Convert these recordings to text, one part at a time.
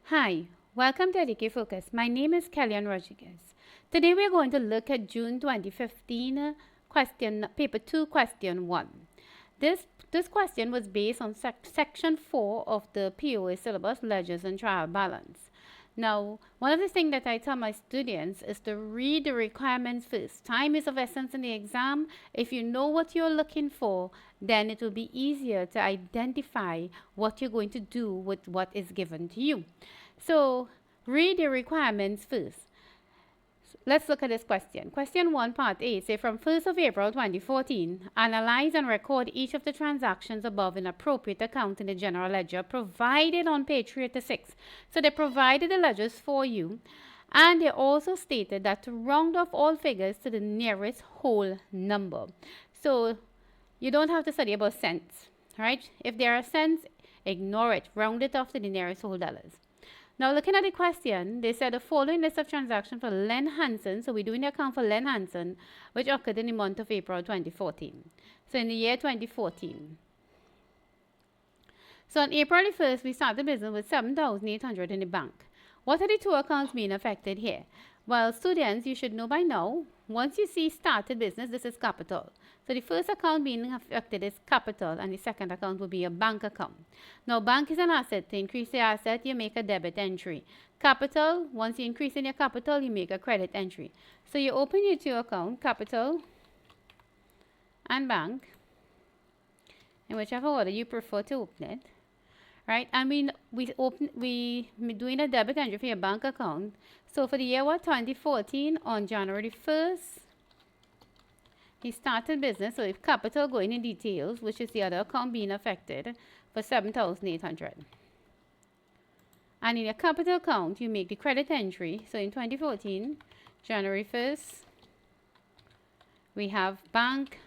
Hi, welcome to Educate Focus. My name is Kellyanne Rodriguez. Today we are going to look at June 2015 paper 2, question 1. This question was based on section 4 of the POA syllabus, ledgers and trial balance. Now, one of the things that I tell my students is to read the requirements first. Time is of essence in the exam. If you know what you're looking for, then it will be easier to identify what you're going to do with what is given to you. So, read the requirements first. Let's look at this question. Question 1, part A, say from 1st of April 2014, analyze and record each of the transactions above in appropriate account in the general ledger provided on page 3 to 6. So they provided the ledgers for you, and they also stated that to round off all figures to the nearest whole number. So you don't have to study about cents, right? If there are cents, ignore it. Round it off to the nearest whole dollars. Now, looking at the question, they said the following list of transactions for Len Hansen. So we're doing the account for Len Hansen, which occurred in the month of April 2014. So in the year 2014. So on April the 1st, we started business with $7,800 in the bank. What are the two accounts being affected here? Well, students, you should know by now, once you see started business, this is capital. So the first account being affected is capital, and the second account will be a bank account. Now, bank is an asset. To increase the asset, you make a debit entry. Capital, once you increase in your capital, you make a credit entry. So you open your two accounts, capital and bank, in whichever order you prefer to open it. Right, and we doing a debit entry for your bank account. So for the year 2014, on January 1st, he started business. So if capital going in details, which is the other account being affected, for $7,800. And in your capital account, you make the credit entry. So in 2014, January 1st, we have bank.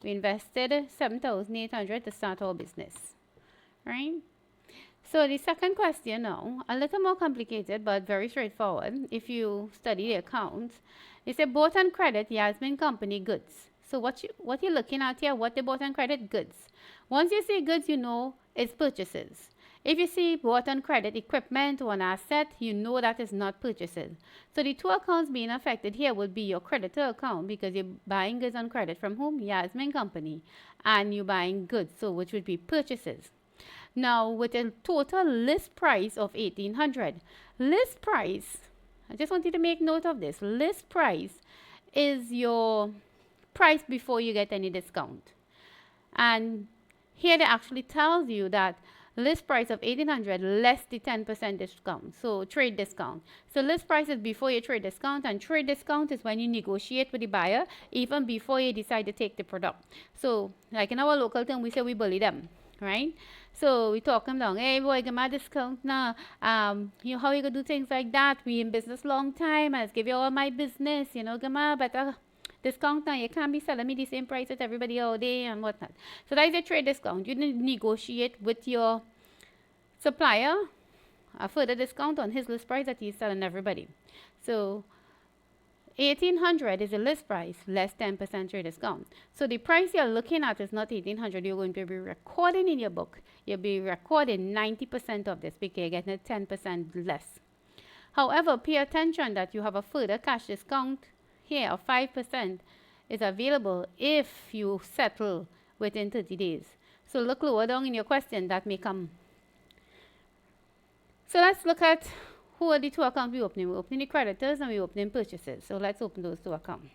We invested $7,800 to start our business, right? So the second question now, a little more complicated, but very straightforward. If you study the accounts, they say bought on credit, Yasmin Company goods. So what you're looking at here, what they bought on credit, goods. Once you see goods, you know it's purchases. If you see bought on credit equipment or an asset, you know that is not purchases. So the two accounts being affected here would be your creditor account, because you're buying goods on credit from whom? Yasmin Company. And you're buying goods, so which would be purchases. Now, with a total list price of $1,800, list price, I just want you to make note of this. List price is your price before you get any discount. And here they actually tells you that list price of $1,800 less the 10% discount, so trade discount. So list price is before your trade discount, and trade discount is when you negotiate with the buyer even before you decide to take the product. So like in our local term, we say we bully them, right? So we talk them down. Hey boy, give me a discount now. You know how you gonna do things like that? We in business long time. I'll give you all my business. You know, give me a better discount now. You can't be selling me the same price with everybody all day and whatnot. So that is a trade discount. You negotiate with your supplier a further discount on his list price that he's selling everybody. So $1,800 is a list price less 10% trade discount. So the price you're looking at is not $1,800. You're going to be recording in your book. You'll be recording 90% of this because you're getting 10% less. However, pay attention that you have a further cash discount here of 5% is available if you settle within 30 days. So look lower down in your question, that may come. So let's look at who are the two accounts we opening. We're opening the creditors and we're opening purchases. So let's open those two accounts.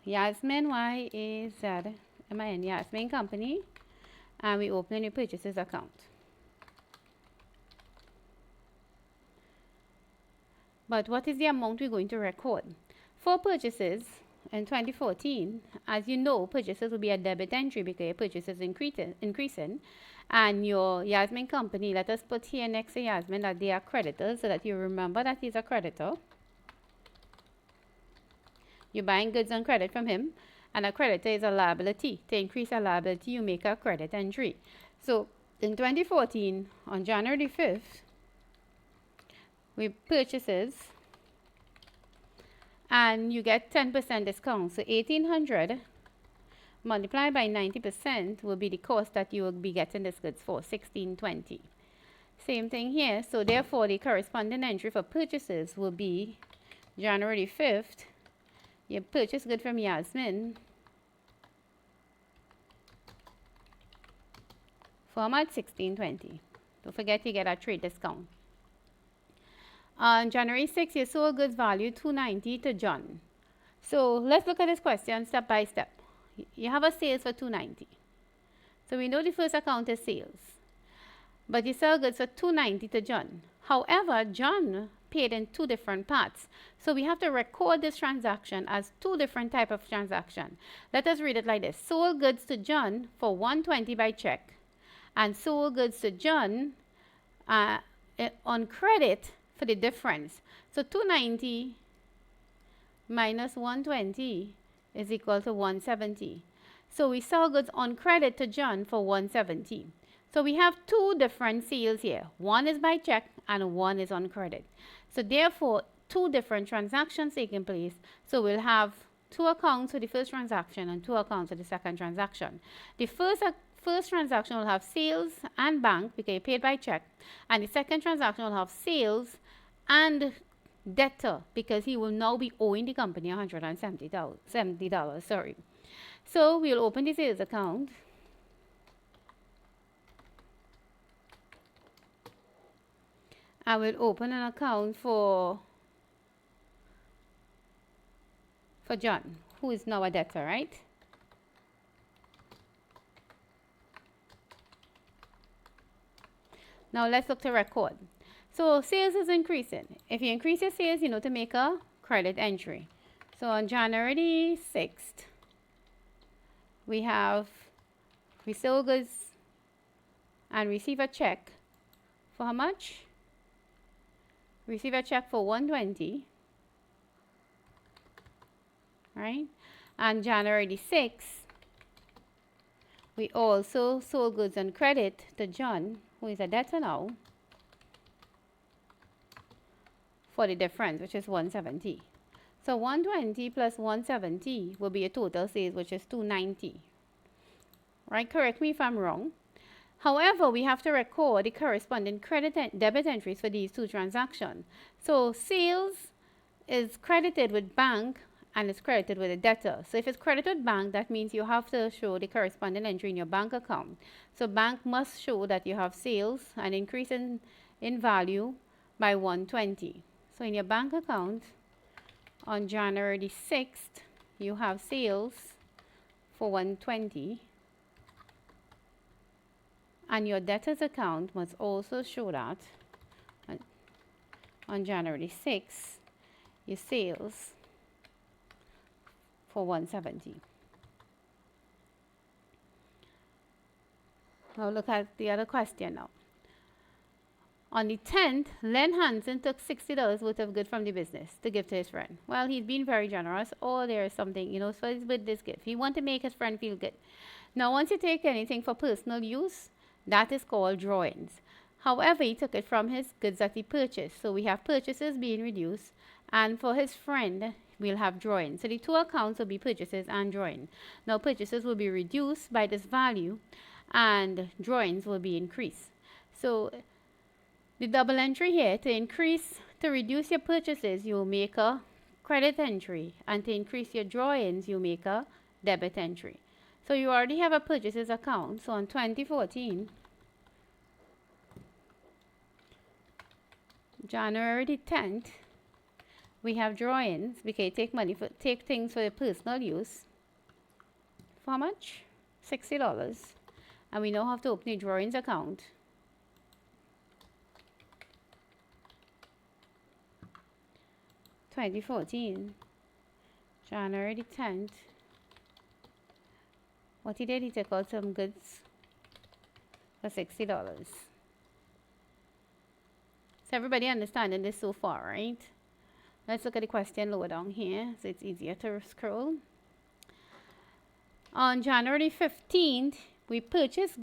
Yasmin, Y-A-Z-M-I-N, Yasmin Company. And we open the purchases account. But what is the amount we're going to record? For purchases in 2014, as you know, purchases will be a debit entry because your purchases increasing. And your Yasmin Company, let us put here next to Yasmin that they are creditors so that you remember that he's a creditor. You're buying goods on credit from him, and a creditor is a liability. To increase a liability, you make a credit entry. So in 2014, on January 5th, we purchases, and you get 10% discount. So $1,800 multiplied by 90% will be the cost that you will be getting this goods for, $1,620. Same thing here. So therefore, the corresponding entry for purchases will be January 5th. You purchase good from Yasmin for how much? 16.20. Don't forget you get a trade discount. On January 6th, you sold goods value 290 to John. So let's look at this question step by step. You have a sales for 290. So we know the first account is sales. But you sell goods for 290 to John. However, John paid in two different parts. So we have to record this transaction as two different types of transaction. Let us read it like this. Sold goods to John for 120 by check. And sold goods to John on credit for the difference. So 290 minus 120 is equal to 170. So we sell goods on credit to John for 170. So we have two different sales here. One is by check and one is on credit. So therefore, two different transactions taking place. So we'll have two accounts for the first transaction and two accounts for the second transaction. The first transaction will have sales and bank because you paid by check. And the second transaction will have sales and debtor because he will now be owing the company $170. Sorry. So we'll open the sales account. I will open an account for John, who is now a debtor, right? Now let's look to record. So sales is increasing. If you increase your sales, you know to make a credit entry. So on January 6th, we sold goods and receive a check for how much? Receive a check for 120, right? And January the 6th, we also sold goods on credit to John, who is a debtor now, for the difference, which is 170. So 120 plus 170 will be a total sales, which is 290. Right? Correct me if I'm wrong. However, we have to record the corresponding credit and debit entries for these two transactions. So sales is credited with bank and it's credited with a debtor. So if it's credited with bank, that means you have to show the corresponding entry in your bank account. So bank must show that you have sales, an increase in value by 120. So in your bank account, on January the 6th, you have sales for 120. And your debtors account must also show that on January 6th, your sales for 170. Now look at the other question now. On the 10th, Len Hansen took $60 worth of good from the business to give to his friend. Well, he's been very generous, or there is something, so with this gift. He wants to make his friend feel good. Now, once you take anything for personal use, that is called drawings. However, he took it from his goods that he purchased. So we have purchases being reduced, and for his friend, we'll have drawings. So the two accounts will be purchases and drawing. Now, purchases will be reduced by this value, and drawings will be increased. So the double entry here, to reduce your purchases, you'll make a credit entry, and to increase your drawings, you make a debit entry. So you already have a purchases account. So on 2014, January the 10th, we have drawings. We can take things for personal use. For how much? $60. And we now have to open a drawings account. January the 10th. What he did, he took out some goods for $60. So everybody understanding this so far, right? Let's look at the question lower down here, so it's easier to scroll. On January 15th, we purchased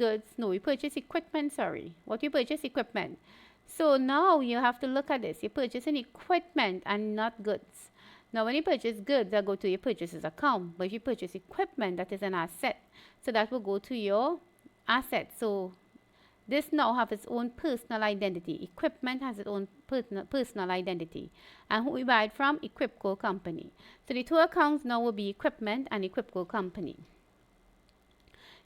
equipment, sorry. What we purchased? Equipment. So now you have to look at this. You're purchasing equipment and not goods. Now when you purchase goods, that go to your purchases account. But if you purchase equipment, that is an asset. So that will go to your asset. So This now have its own personal identity. Equipment has its own personal identity. And who we buy it from? Equipco Company. So the two accounts now will be Equipment and Equipco Company.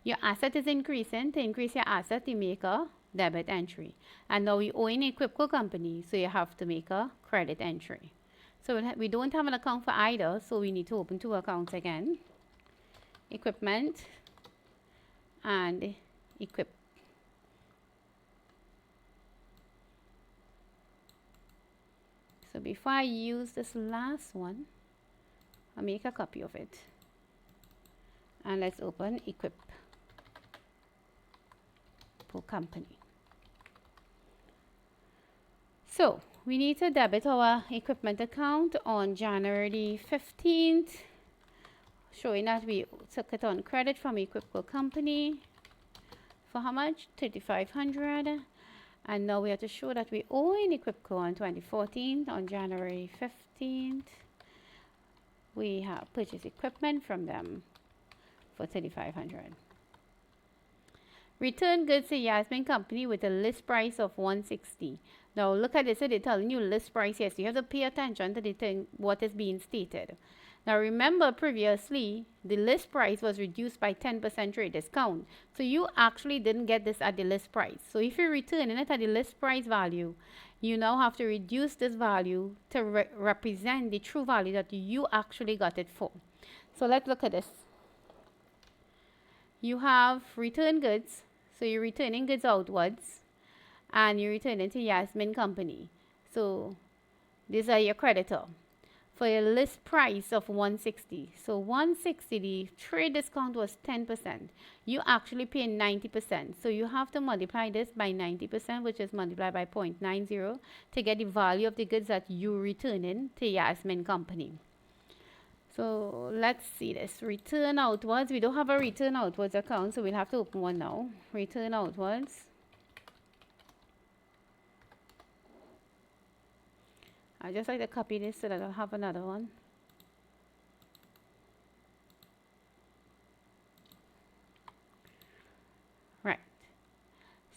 Your asset is increasing. To increase your asset, you make a debit entry. And now we own Equipco Company, so you have to make a credit entry. So we don't have an account for either, so we need to open two accounts again. Equipment and Equip. So before I use this last one, I'll make a copy of it. And let's open Equip Company. So we need to debit our equipment account on January 15th, showing that we took it on credit from Equipco Company for how much? $3,500. And now we have to show that we owe in Equipco on 2014. On January 15th, we have purchased equipment from them for $3,500. Return goods to Yasmin Company with a list price of $160. Now look at this, so they're telling you list price. Yes, you have to pay attention to the thing, what is being stated. Now remember, previously the list price was reduced by 10% trade discount, so you actually didn't get this at the list price. So if you're returning it at the list price value, you now have to reduce this value to represent the true value that you actually got it for. So let's look at this. You have return goods, so you're returning goods outwards, and you're returning to Yasmin Company. So these are your creditor for a list price of $160. So $160, the trade discount was 10%. You actually pay 90%. So you have to multiply this by 90%, which is multiplied by 0.90 to get the value of the goods that you're returning to Yasmin Company. So let's see this. Return outwards. We don't have a return outwards account, so we'll have to open one now. Return outwards. I just like to copy this so that I'll have another one. Right.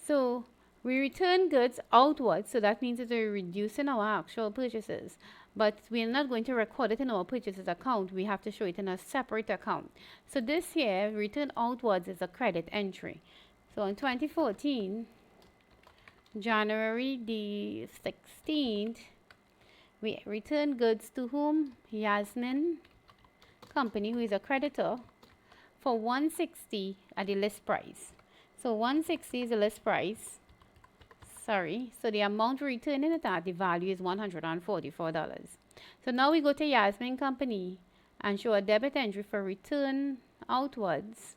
So we return goods outwards, so that means that we're reducing our actual purchases. But we're not going to record it in our purchases account. We have to show it in a separate account. So this here, return outwards, is a credit entry. So in 2014, January the 16th, we return goods to whom? Yasmin Company, who is a creditor, for $160 at the list price. So $160 is the list price. Sorry, so the amount returning it at, the value is $144. So now we go to Yasmin Company and show a debit entry for return outwards.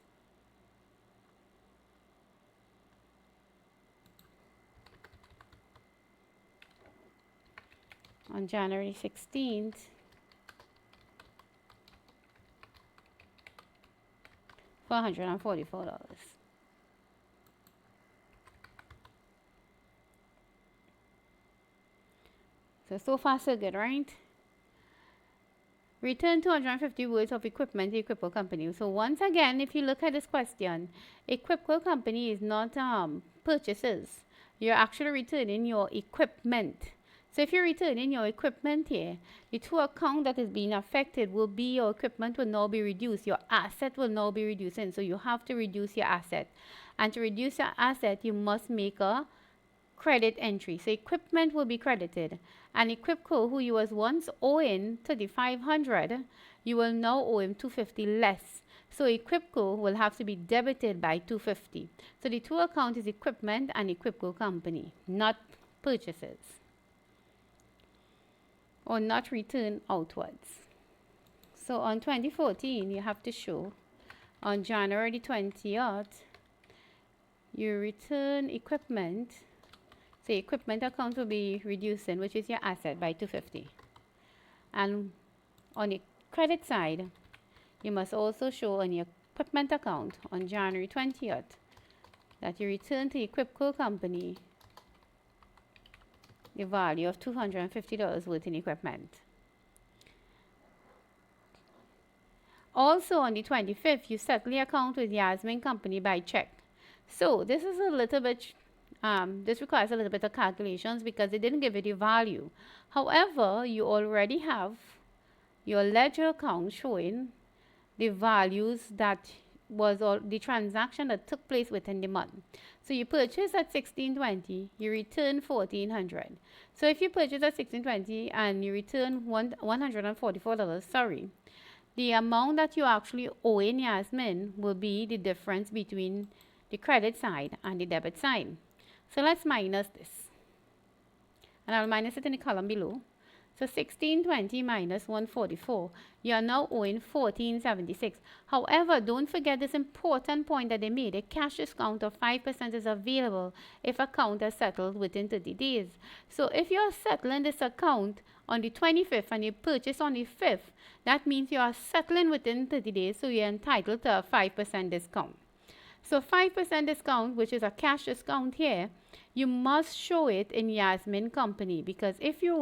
On January 16th, for $144. So far so good, right? Return 250 words of equipment to Equipco Company. So once again, if you look at this question, Equipco Company is not purchases. You're actually returning your equipment. So if you're returning your equipment here, the two account that is being affected will be your equipment will now be reduced. Your asset will now be reducing. So you have to reduce your asset. And to reduce your asset, you must make a credit entry. So equipment will be credited, and Equipco, who you was once owing $3,500, you will now owe him $250 less. So Equipco will have to be debited by $250. So the two account is equipment and Equipco Company, not purchases, or not return outwards. So on 2014, you have to show on January 20th, you return equipment. The equipment account will be reducing, which is your asset, by $250. And on the credit side, you must also show on your equipment account on January 20th that you return to Equipco Company the value of $250 worth in equipment. Also on the 25th, you settle the account with Yasmin Company by check. So this is a little bit This requires a little bit of calculations because they didn't give it the value. However, you already have your ledger account showing the values that was all the transaction that took place within the month. So you purchase at 1620, you return 1400. So if you purchase at 1620 and you return $144, sorry, the amount that you actually owe in Yasmin will be the difference between the credit side and the debit side. So let's minus this. And I'll minus it in the column below. So 1620 minus 144, you are now owing 1476. However, don't forget this important point that they made. A cash discount of 5% is available if account is settled within 30 days. So if you are settling this account on the 25th and you purchase on the 5th, that means you are settling within 30 days, so you're entitled to a 5% discount. So 5% discount, which is a cash discount here, you must show it in Yasmin Company, because if you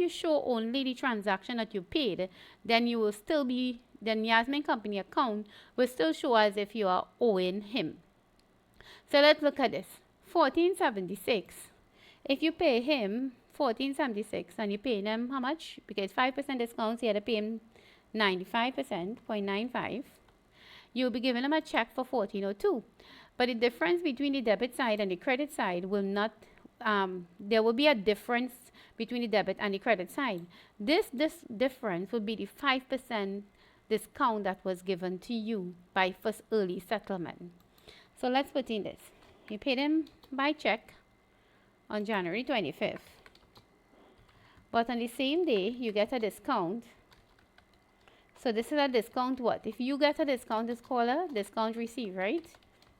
show only the transaction that you paid, then you will still be, then Yasmin Company account will still show as if you are owing him. So let's look at this. 1476. If you pay him 1476 and you pay them how much? Because 5% discount, so you have to pay him 95%, 0.95. You'll be giving them a check for 1402. But the difference between the debit side and the credit side will not, there will be a difference between the debit and the credit side. This difference will be the 5% discount that was given to you by first early settlement. So let's put in this. You paid him by check on January 25th. But on the same day, you get a discount. So this is a discount what? If you get a discount, it's called a discount received, right?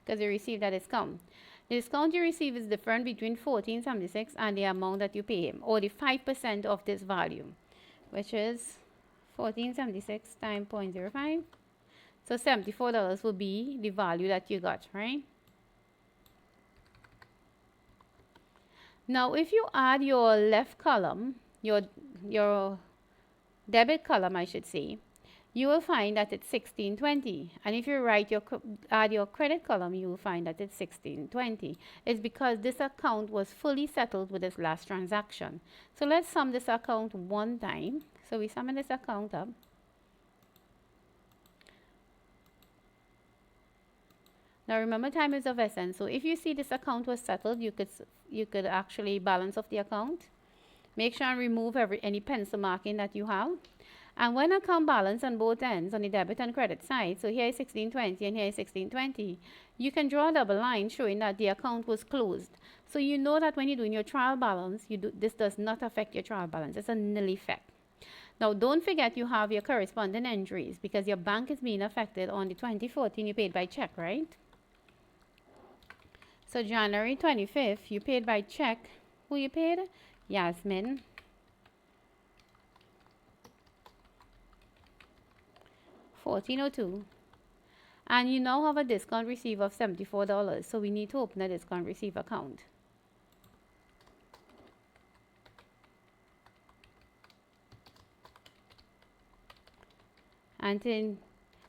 Because you received that discount. The discount you receive is different between 1476 and the amount that you pay him, or the 5% of this value, which is 1476 times 0.05. So $74 will be the value that you got, right? Now, if you add your left column, your debit column, I should say, you will find that it's 1620. And if you add your credit column, you will find that it's 1620. It's because this account was fully settled with this last transaction. So let's sum this account one time. So we sum this account up. Now remember, time is of essence. So if you see this account was settled, you could actually balance off the account. Make sure and remove any pencil marking that you have. And when account balance on both ends, on the debit and credit side, so here is 1620 and here is 1620, you can draw a double line showing that the account was closed. So you know that when you're doing your trial balance, this does not affect your trial balance. It's a nil effect. Now don't forget you have your corresponding entries, because your bank is being affected on the 2014 you paid by check, right? So January 25th, you paid by check. Who you paid? Yasmin. $1402, and you now have a discount receive of $74, so we need to open a discount receive account. And then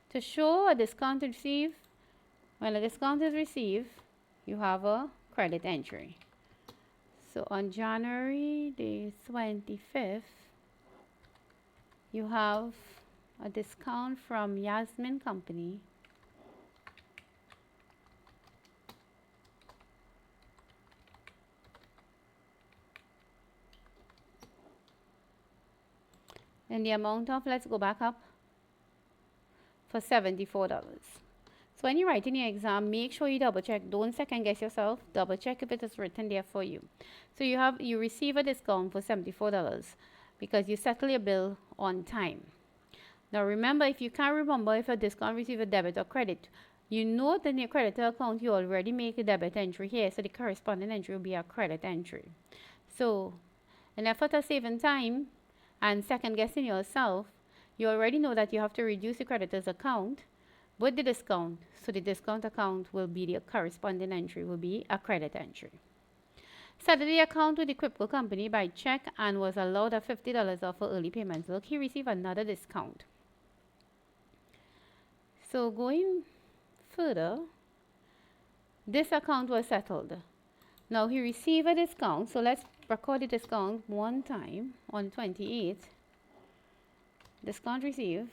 to show a discount receive, when a discount is received, you have a credit entry. So on January the 25th, you have a discount from Yasmin Company in the amount of, let's go back up, for $74. So when you write in your exam, make sure you double check. Don't second guess yourself. Double check if it is written there for you. So you receive a discount for $74 because you settle your bill on time. Now remember, if you can't remember if a discount receive a debit or credit, you know that in your creditor account you already make a debit entry here, so the corresponding entry will be a credit entry. So in effort of saving time and second guessing yourself, you already know that you have to reduce the creditor's account with the discount, so the discount account will be the corresponding entry will be a credit entry. Settled the account with the crypto company by check and was allowed a $50 off for early payments. Look, he received another discount. So going further, this account was settled. Now he received a discount, so let's record the discount one time on 28th. Discount received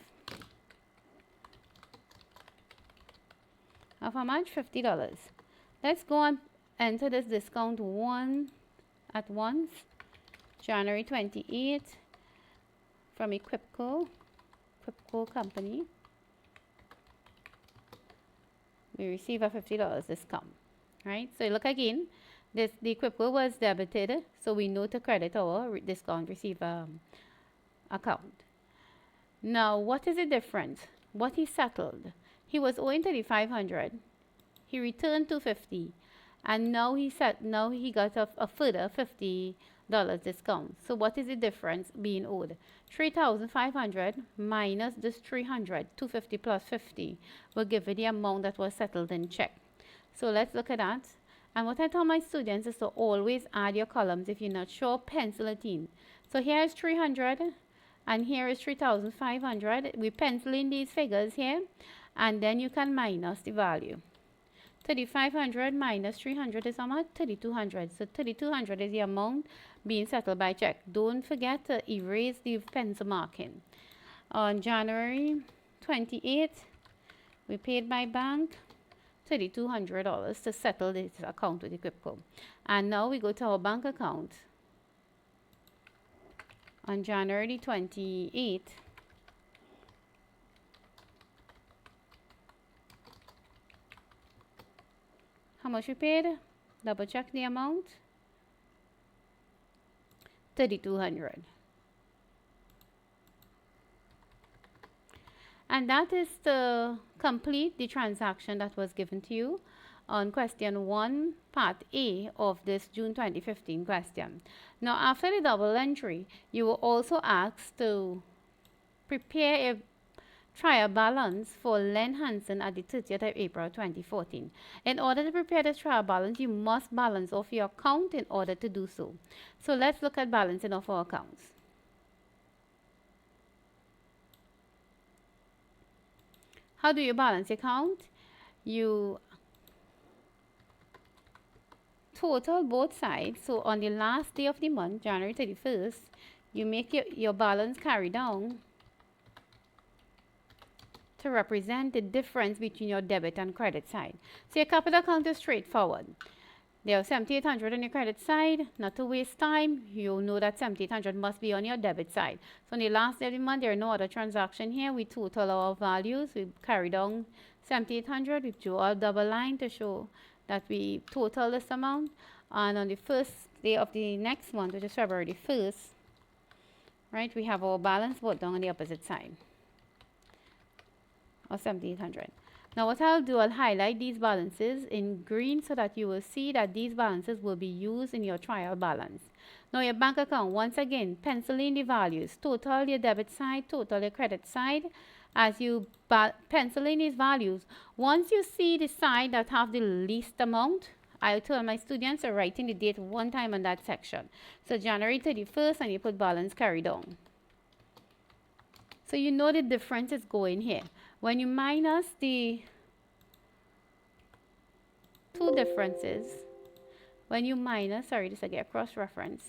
of how much? $50. Let's go and enter this discount at once. January 28th from Equipco company. We receive a $50 discount, right? So look again, the Equipco was debited, so we know to credit our discount receiver account. Now, what is the difference? What he settled? He was owing $3,500. He returned $250, and now he got a further $50 discount. So what is the difference being owed? $3,500 minus this $300, $250 plus $50 will give you the amount that was settled in check. So let's look at that. And what I tell my students is to always add your columns. If you're not sure, pencil it in. So here is 300 and here is 3,500. We pencil in these figures here, and then you can minus the value. 3,500 minus 300 is how much? 3,200. So 3,200 is the amount being settled by check. Don't forget to erase the pencil marking. On January 28th, we paid by bank $3,200 to settle this account with Equipco. And now we go to our bank account. On January 28th, how much we paid? Double check the amount. $3,200. And that is to complete the transaction that was given to you on question 1, part A of this June 2015 question. Now, after the double entry, you were also asked to prepare a trial balance for Len Hansen at the 30th of April 2014. In order to prepare this trial balance, you must balance off your account in order to do so. So let's look at balancing off our accounts. How do you balance your account? You total both sides. So on the last day of the month, January 31st, you make your balance carry down to represent the difference between your debit and credit side. So your capital account is straightforward. There are $7,800 on your credit side. Not to waste time, you know that $7,800 must be on your debit side. So on the last day of the month, there are no other transaction here. We total our values. We carry down $7,800. We drew a double line to show that we total this amount. And on the first day of the next month, which is February 1st, right, we have our balance brought down on the opposite side of $7,800. Now what I'll do, I'll highlight these balances in green so that you will see that these balances will be used in your trial balance. Now your bank account, once again, pencil in the values. Total your debit side, total your credit side. As you pencil in these values, once you see the side that have the least amount, I tell my students to write in the date one time on that section. So January 31st, and you put balance carried on. So you know the difference is going here. When you minus the two differences, when you minus, sorry, this I get a cross-reference.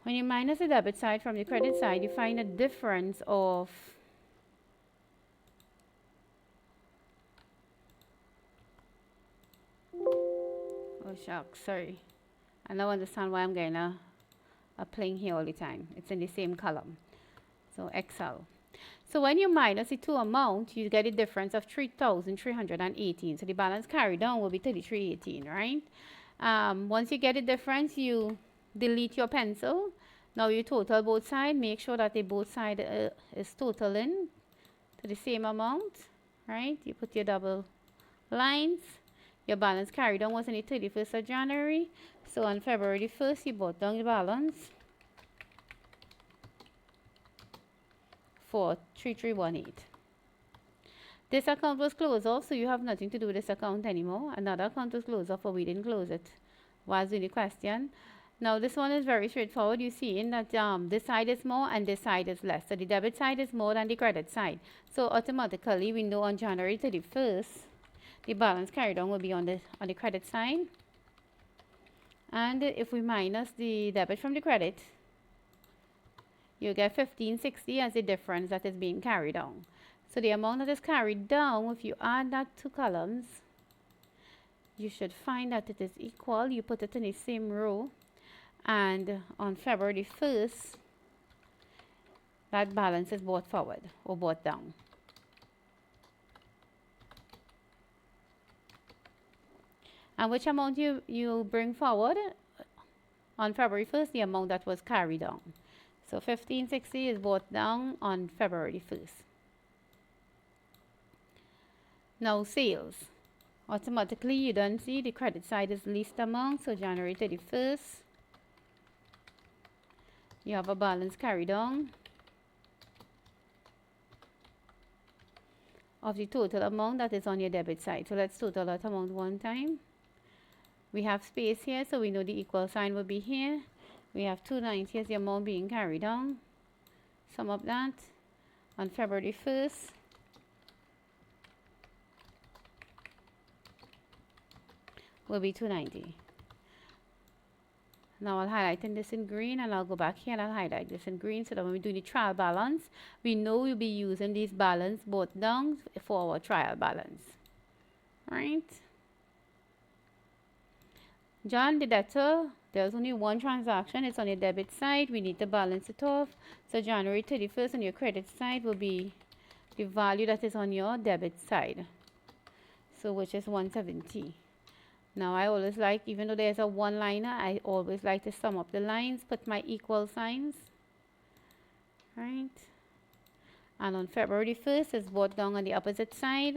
When you minus the debit side from the credit side, you find a difference of oh shucks, sorry. I don't understand why I'm getting a playing here all the time. It's in the same column. So Excel. So when you minus the two amounts, you get a difference of 3,318. So the balance carried down will be 3,318, right? Once you get a difference, you delete your pencil. Now you total both sides. Make sure that the both side is totaling to the same amount, right? You put your double lines. Your balance carried on was on the 31st of January. So on February 1st, you brought down the balance for 3,318. This account was closed off, so you have nothing to do with this account anymore. Another account was closed off, but we didn't close it while doing the question. Now this one is very straightforward. You see in that this side is more and this side is less. So the debit side is more than the credit side. So automatically we know on January 31st, the balance carried on will be on the credit side. And if we minus the debit from the credit, you get 1560 as the difference that is being carried on. So the amount that is carried down, if you add that two columns, you should find that it is equal. You put it in the same row, and on February 1st, that balance is brought forward or brought down. And which amount you bring forward on February 1st, the amount that was carried on. So 1560 is brought down on February 1st. Now sales. Automatically you don't see the credit side is least amount, so January 31st, you have a balance carried on of the total amount that is on your debit side. So let's total that amount one time. We have space here, so we know the equal sign will be here. We have 290 as the amount being carried on. Sum up that on February 1st. Will be 290. Now I'll highlight this in green, and I'll go back here and I'll highlight this in green, so that when we do the trial balance, we know we'll be using these balance both down for our trial balance. Right? John, the debtor, there's only one transaction. It's on your debit side. We need to balance it off. So January 31st on your credit side will be the value that is on your debit side. So which is 170. Now I always like, even though there's a one-liner, I always like to sum up the lines, put my equal signs. Right? And on February 1st, it's brought down on the opposite side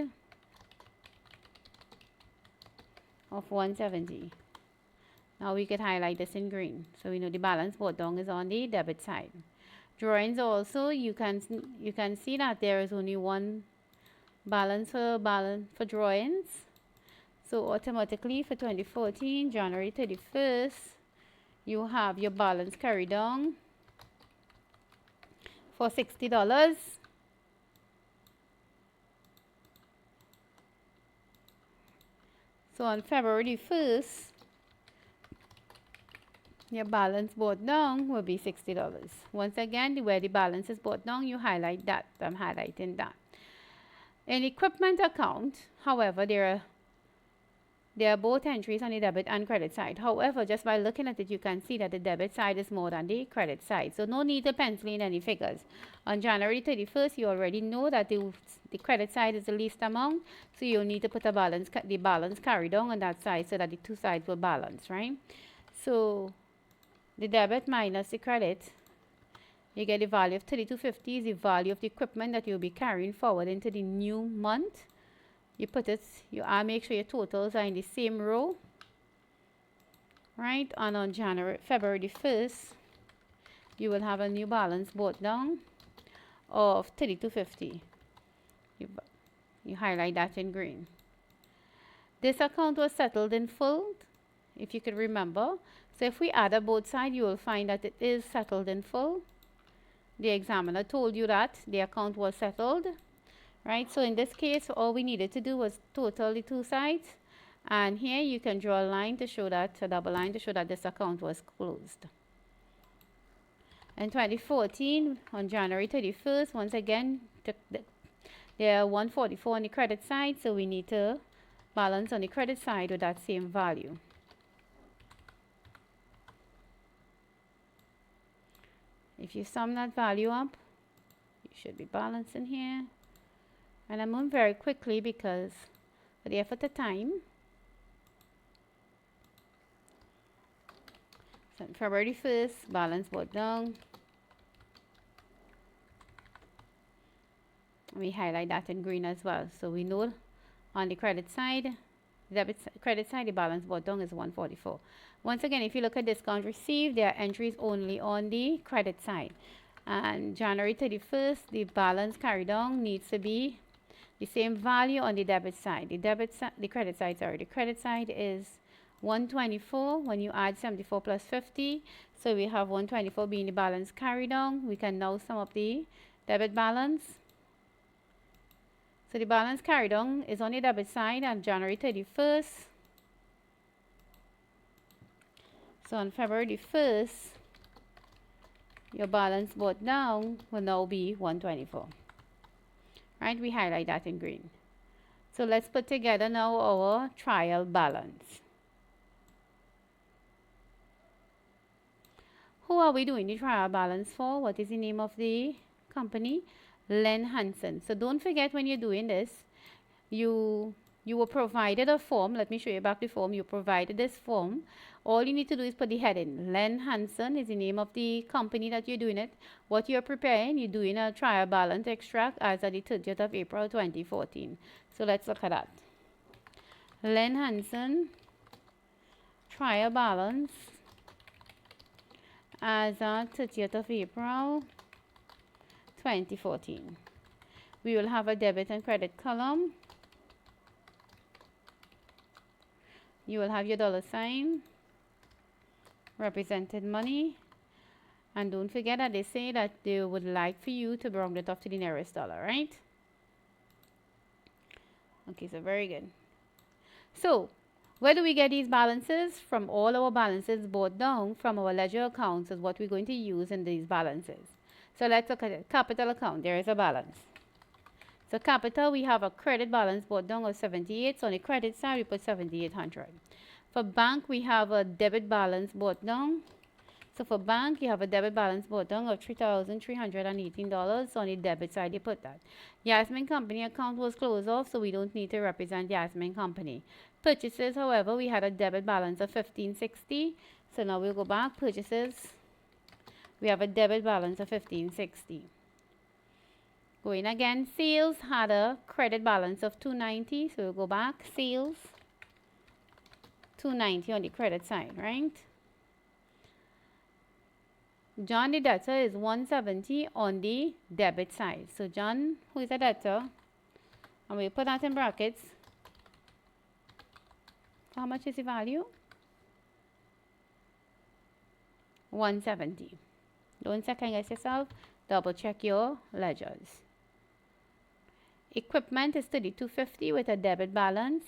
of 170. Now we could highlight this in green, so we know the balance brought down is on the debit side. Drawings also, you can see that there is only one balance for drawings. So automatically for 2014, January 31st, you have your balance carried on for $60. So on February 1st, your balance brought down will be $60. Once again, where the balance is brought down, you highlight that. I'm highlighting that. In equipment account, however, there are both entries on the debit and credit side. However, just by looking at it, you can see that the debit side is more than the credit side. So no need to pencil in any figures. On January 31st, you already know that the credit side is the least amount. So you'll need to put the balance carried on that side so that the two sides will balance, right? So the debit minus the credit, you get the value of $32.50 is the value of the equipment that you'll be carrying forward into the new month. You put it, make sure your totals are in the same row, right? And on February 1st, you will have a new balance brought down of $32.50. You highlight that in green. This account was settled in full, if you could remember. So if we add up both sides, you will find that it is settled in full. The examiner told you that the account was settled. Right, so in this case, all we needed to do was total the two sides, and here you can draw a line to show that, a double line to show that this account was closed. In 2014, on January 31st, once again, there are 144 on the credit side, so we need to balance on the credit side with that same value. If you sum that value up, you should be balancing here. And I'm moving very quickly because for the effort of time. So February 1st, balance brought down. We highlight that in green as well. So we know on the credit side, credit side, the balance brought down is 144. Once again, if you look at discount received, there are entries only on the credit side. And January 31st, the balance carried on needs to be the same value on the debit side. The credit side, sorry. The credit side is 124 when you add 74 plus 50. So we have 124 being the balance carried on. We can now sum up the debit balance. So the balance carried on is on the debit side on January 31st. So on February the 1st, your balance brought down will now be 124. Right, we highlight that in green. So let's put together now our trial balance. Who are we doing the trial balance for? What is the name of the company? Len Hansen. So don't forget when you're doing this, you were provided a form. Let me show you back the form. You provided this form. All you need to do is put the heading. Len Hansen is the name of the company that you're doing it. What you're preparing, you're doing a trial balance extract as of the 30th of April 2014. So let's look at that. Len Hansen trial balance as of 30th of April 2014. We will have a debit and credit column. You will have your dollar sign, represented money, and don't forget that they say that they would like for you to round it off to the nearest dollar, right? Okay, so very good. So where do we get these balances? From all our balances brought down from our ledger accounts is what we're going to use in these balances. So let's look at it. Capital account, there is a balance. So capital, we have a credit balance brought down of 78. So on the credit side, we put 7,800. For bank, we have a debit balance brought down. So for bank, you have a debit balance brought down of $3,318. So on the debit side, you put that. Yasmin Company account was closed off, so we don't need to represent Yasmin Company. Purchases, however, we had a debit balance of $1,560. So now we'll go back. Purchases, we have a debit balance of $1,560. Going again, sales had a credit balance of $290. So we'll go back. Sales, $290 on the credit side, right? John, the debtor, is $170 on the debit side. So John, who is a debtor, and we put that in brackets. How much is the value? $170. Don't second guess yourself. Double check your ledgers. Equipment is $3,250 with a debit balance.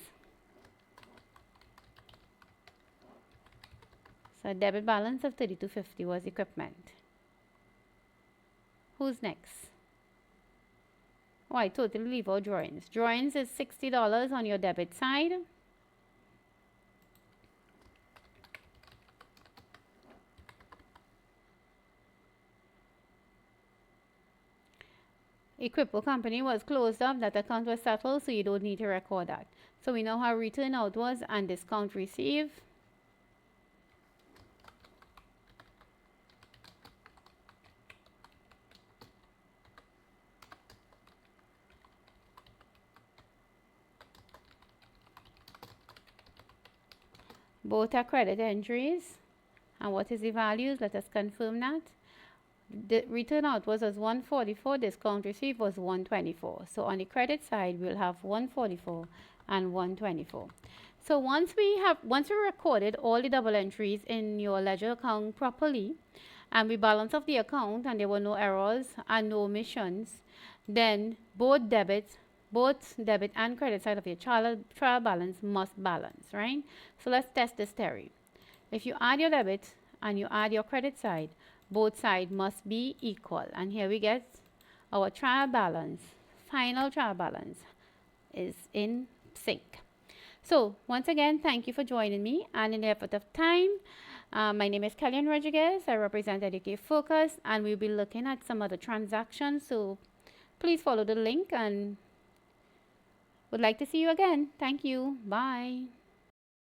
So a debit balance of $3,250 was equipment. Who's next? Oh, I totally leave out drawings. Drawings is $60 on your debit side. Equipo company was closed up. That account was settled, so you don't need to record that. So we know how return out was and discount received. Both are credit entries. And what is the values? Let us confirm that. The return out was as 144, discount received was 124. So on the credit side, we'll have 144 and 124. So once we recorded all the double entries in your ledger account properly, and we balance off the account and there were no errors and no omissions, then both debit and credit side of your trial balance must balance, right? So let's test this theory. If you add your debit and you add your credit side, both sides must be equal. And here we get our trial balance. Final trial balance is in sync. So once again, thank you for joining me. And in the effort of time, my name is Kellyanne Rodriguez. I represent Educate Focus, and we'll be looking at some other transactions. So please follow the link, and would like to see you again. Thank you. Bye.